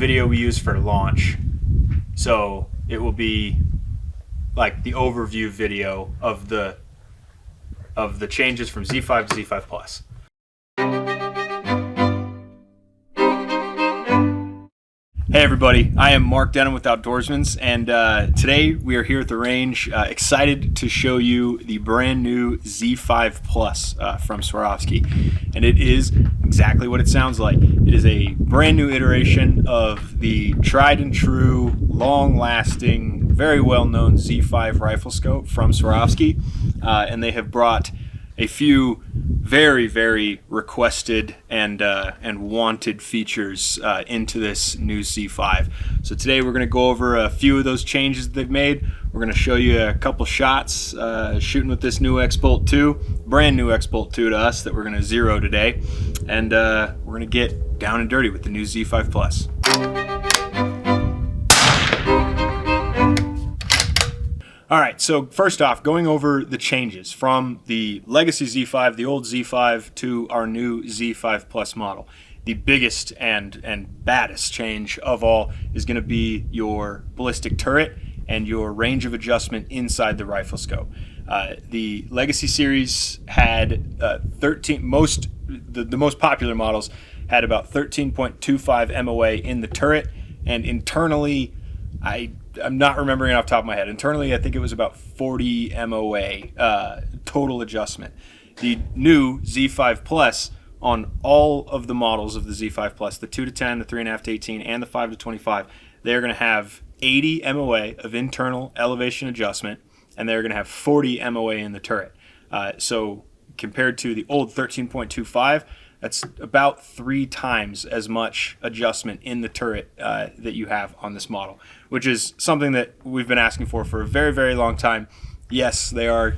video we use for launch. So it will be like the overview video of the changes from Z5 to Z5 Plus. Hey everybody, I am Mark Denham with Outdoorsmans, and today we are here at the range, excited to show you the brand new Z5 Plus from Swarovski. And it is exactly what it sounds like. It is a brand new iteration of the tried and true, long-lasting, very well-known Z5 rifle scope from Swarovski, and they have brought a few very requested and wanted features into this new Z5. So today we're going to go over a few of those changes that they've made. We're going to show you a couple shots shooting with this new X-Bolt 2, brand new X-Bolt 2 to us that we're going to zero today, and we're going to get down and dirty with the new Z5 Plus. All right, so first off, going over the changes from the legacy Z5, the old Z5, to our new Z5 Plus model. The biggest and baddest change of all is going to be your ballistic turret and your range of adjustment inside the rifle scope. The legacy series had the most popular models had about 13.25 MOA in the turret, and internally, I'm not remembering off the top of my head. Internally, I think it was about 40 MOA total adjustment. The new Z5 Plus, on all of the models of the Z5 Plus, the 2 to 10, the 3.5 to 18, and the 5 to 25, they're going to have 80 MOA of internal elevation adjustment, and they're going to have 40 MOA in the turret. So compared to the old 13.25, that's about 3 times as much adjustment in the turret that you have on this model, which is something that we've been asking for a very long time. Yes, they are,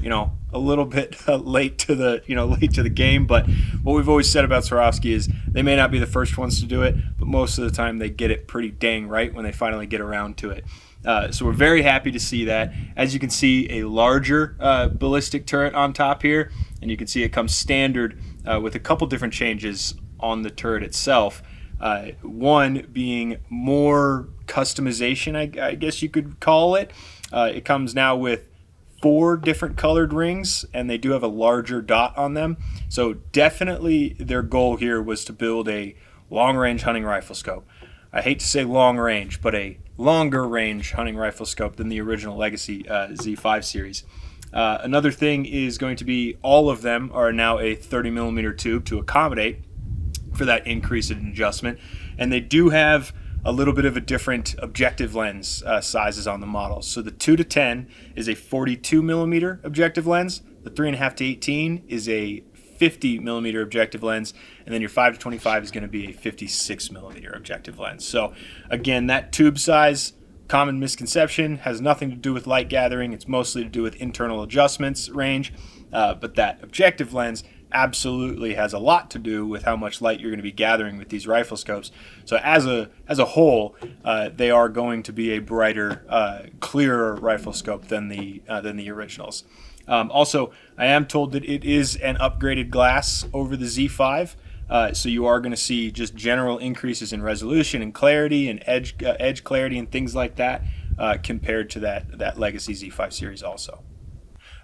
a little bit late to the game, but what we've always said about Swarovski is they may not be the first ones to do it, but most of the time they get it pretty dang right when they finally get around to it. So we're very happy to see that. As you can see, a larger ballistic turret on top here, and you can see it comes standard with a couple different changes on the turret itself. One being more customization, I guess you could call it. It comes now with 4 different colored rings, and they do have a larger dot on them. So definitely their goal here was to build a long-range hunting rifle scope. I hate to say long range, but a longer range hunting rifle scope than the original legacy Z5 series. Another thing is going to be all of them are now a 30mm tube to accommodate for that increase in adjustment, and they do have a little bit of a different objective lens sizes on the model. So the 2 to 10 is a 42mm objective lens, the 3.5 to 18 is a 50mm objective lens, and then your 5 to 25 is going to be a 56mm objective lens. So again, that tube size, common misconception, has nothing to do with light gathering. It's mostly to do with internal adjustments range, but that objective lens absolutely has a lot to do with how much light you're going to be gathering with these rifle scopes. So as a whole, they are going to be a brighter, clearer rifle scope than the originals. Also, I am told that it is an upgraded glass over the Z5, so you are going to see just general increases in resolution and clarity and edge clarity and things like that compared to that legacy Z5 series also.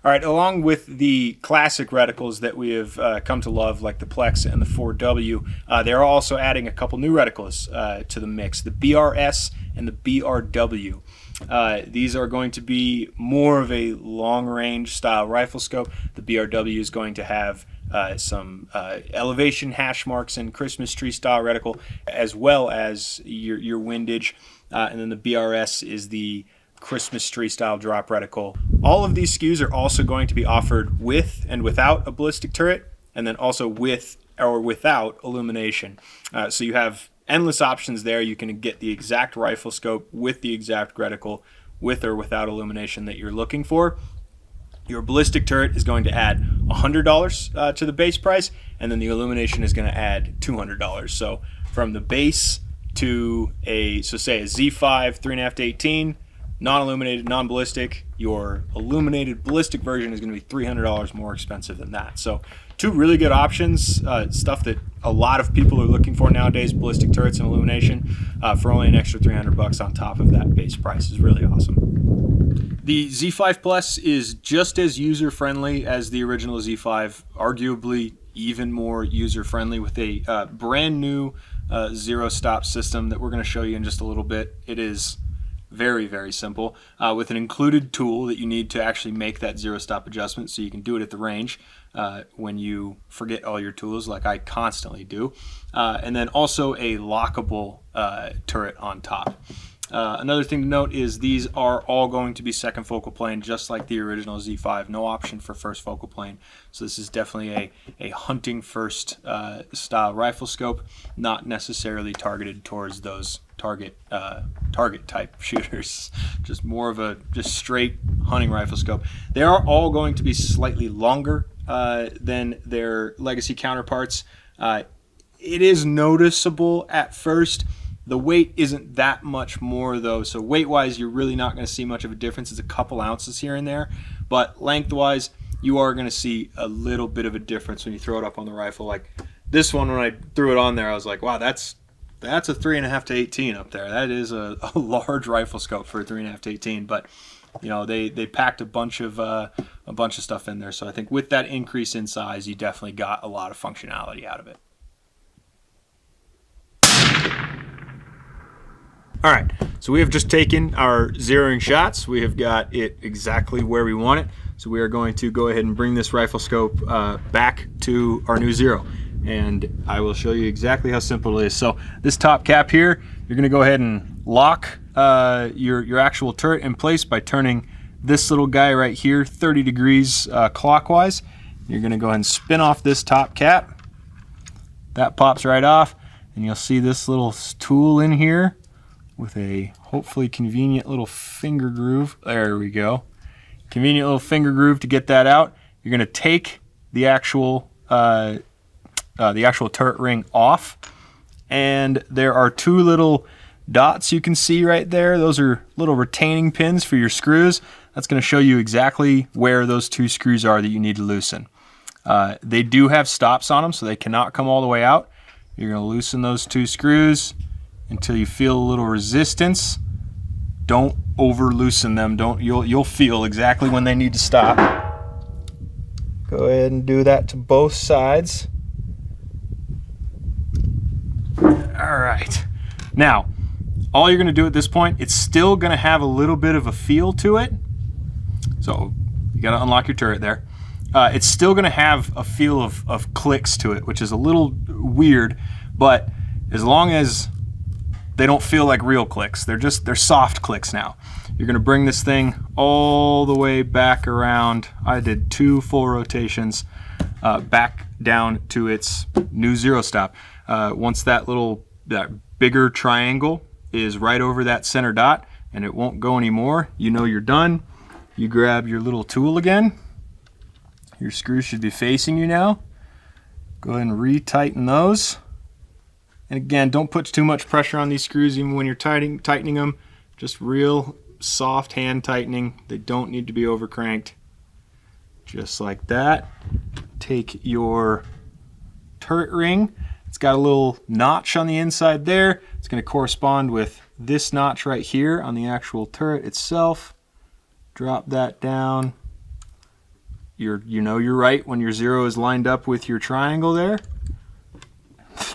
All right, along with the classic reticles that we have come to love, like the Plex and the 4W, they're also adding a couple new reticles to the mix, the BRS and the BRW. These are going to be more of a long-range style rifle scope. The BRW is going to have some elevation hash marks and Christmas tree style reticle, as well as your windage, and then the BRS is the Christmas tree style drop reticle. All of these SKUs are also going to be offered with and without a ballistic turret, and then also with or without illumination. So you have endless options there. You can get the exact rifle scope with the exact reticle, with or without illumination that you're looking for. Your ballistic turret is going to add $100 to the base price, and then the illumination is going to add $200. So from the base to say a Z5 3.5 to 18, non-illuminated, non-ballistic, your illuminated ballistic version is going to be $300 more expensive than that. So two really good options, stuff that a lot of people are looking for nowadays, ballistic turrets and illumination, for only an extra $300 on top of that base price is really awesome. The Z5 Plus is just as user-friendly as the original Z5, arguably even more user-friendly, with a brand new zero-stop system that we're going to show you in just a little bit. It is very, very simple, with an included tool that you need to actually make that zero-stop adjustment, so you can do it at the range when you forget all your tools, like I constantly do. And then also a lockable turret on top. Another thing to note is these are all going to be second focal plane, just like the original Z5. No option for first focal plane. So this is definitely a hunting first style rifle scope, not necessarily targeted towards those target type shooters. Just more of a straight hunting rifle scope. They are all going to be slightly longer than their legacy counterparts. It is noticeable at first. The weight isn't that much more though, so weight-wise you're really not going to see much of a difference. It's a couple ounces here and there, but length-wise you are going to see a little bit of a difference when you throw it up on the rifle. Like this one, when I threw it on there, I was like, wow, that's a 3.5 to 18 up there. That is a large rifle scope for a 3.5 to 18, but you know, they packed a bunch of stuff in there, so I think with that increase in size you definitely got a lot of functionality out of it. All right, so we have just taken our zeroing shots. We have got it exactly where we want it. So we are going to go ahead and bring this rifle scope back to our new zero. And I will show you exactly how simple it is. So this top cap here, you're gonna go ahead and lock your actual turret in place by turning this little guy right here 30 degrees clockwise. You're gonna go ahead and spin off this top cap. That pops right off, and you'll see this little tool in here with a hopefully convenient little finger groove. There we go. Convenient little finger groove to get that out. You're going to take the actual turret ring off, and there are two little dots you can see right there. Those are little retaining pins for your screws. That's going to show you exactly where those two screws are that you need to loosen. They do have stops on them, so they cannot come all the way out. You're going to loosen those two screws until you feel a little resistance. Don't over loosen them. You'll feel exactly when they need to stop. Go ahead and do that to both sides. All right. Now, all you're going to do at this point, it's still going to have a little bit of a feel to it. So you got to unlock your turret there. It's still going to have a feel of clicks to it, which is a little weird, but as long as they don't feel like real clicks, they're soft clicks now. You're going to bring this thing all the way back around. I did 2 full rotations back down to its new zero stop. Once that bigger triangle is right over that center dot and it won't go anymore, you know you're done. You grab your little tool again. Your screws should be facing you now. Go ahead and retighten those. And again, don't put too much pressure on these screws even when you're tightening them. Just real soft hand tightening. They don't need to be over cranked. Just like that. Take your turret ring. It's got a little notch on the inside there. It's going to correspond with this notch right here on the actual turret itself. Drop that down. You know you're right when your zero is lined up with your triangle there.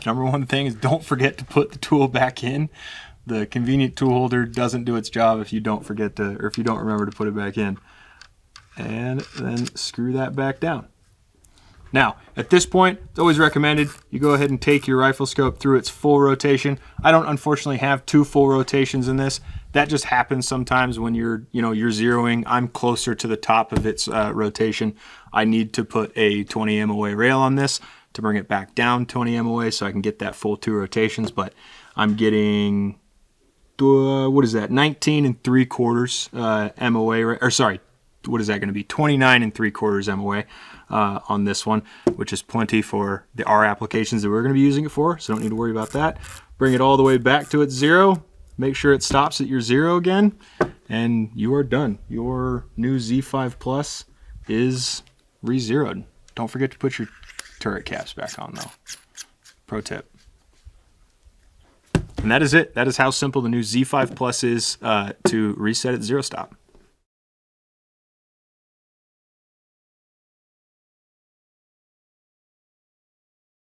Number one thing is don't forget to put the tool back in. The convenient tool holder doesn't do its job if you don't forget to, or if you don't remember to put it back in. And then screw that back down. Now, at this point, it's always recommended you go ahead and take your rifle scope through its full rotation. I don't unfortunately have 2 full rotations in this. That just happens sometimes when you're zeroing. I'm closer to the top of its rotation. I need to put a 20 MOA rail on this to bring it back down 20 MOA so I can get that full 2 rotations, but I'm getting, what is that, 19 3/4 MOA, or sorry, what is that going to be, 29 3/4 MOA on this one, which is plenty for our applications that we're going to be using it for, so don't need to worry about that. Bring it all the way back to its zero, make sure it stops at your zero again, and you are done. Your new Z5 Plus is re-zeroed. Don't forget to put your turret caps back on though. Pro tip. And that is it. That is how simple the new Z5 Plus is to reset at 0 stop.